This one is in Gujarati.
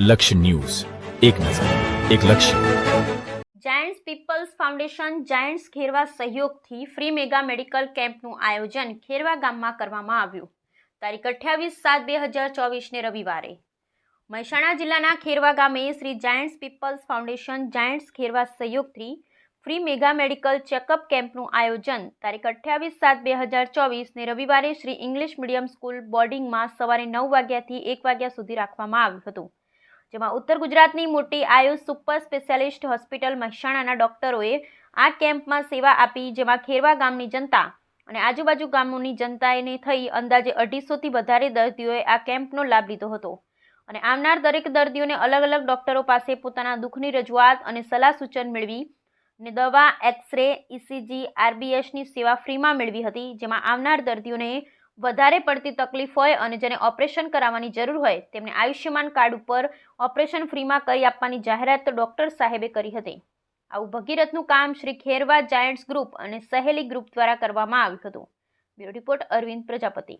લક્ષ્ય ન્યૂઝ, એક નજર, એક લક્ષ્ય. Giants Peoples Foundation Giants Kherva સહયોગથી ફ્રી મેગા મેડિકલ કેમ્પનું આયોજન ખેરવા ગામમાં કરવામાં આવ્યું. તારીખ 28/7/2024ને રવિવારે મહેસાણા જિલ્લાના ખેરવા ગામે Shri Giants Peoples Foundation Giants Kherva સહયોગથી ફ્રી મેગા મેડિકલ ચેકઅપ કેમ્પનું આયોજન તારીખ 28/7/2024ને રવિવારે શ્રી ઇંગ્લિશ મીડિયમ સ્કૂલ બોર્ડિંગમાં સવારે 9 વાગ્યાથી 1 વાગ્યા સુધી રાખવામાં આવ્યું હતું, જેમાં ઉત્તર ગુજરાતની મોટી આયુષ સુપર સ્પેશિયાલિસ્ટ હોસ્પિટલ મહેસાણાના ડોક્ટરોએ આ કેમ્પમાં સેવા આપી, જેમાં ખેરવા ગામની જનતા અને આજુબાજુ ગામોની જનતાને થઈ અંદાજે 250થી વધારે દર્દીઓએ આ કેમ્પનો લાભ લીધો હતો અને આવનાર દરેક દર્દીઓને અલગ અલગ ડોક્ટરો પાસે પોતાના દુઃખની રજૂઆત અને સલાહ સૂચન મેળવી અને દવા, એક્સરે, ઇસીજી, આરબીએસની સેવા ફ્રીમાં મેળવી હતી, જેમાં આવનાર દર્દીઓને વધારે પડતી તકલીફ હોય અને જેને ઓપરેશન કરાવવાની જરૂર હોય તેમને આયુષ્યમાન કાર્ડ ઉપર ઓપરેશન ફ્રીમાં કરી આપવાની જાહેરાત ડોક્ટર સાહેબે કરી હતી. આવું ભગીરથનું કામ શ્રી ખેરવા જાયન્ટ્સ ગ્રુપ અને સહેલી ગ્રુપ દ્વારા કરવામાં આવ્યું હતું. Bureau report Arvind Prajapati.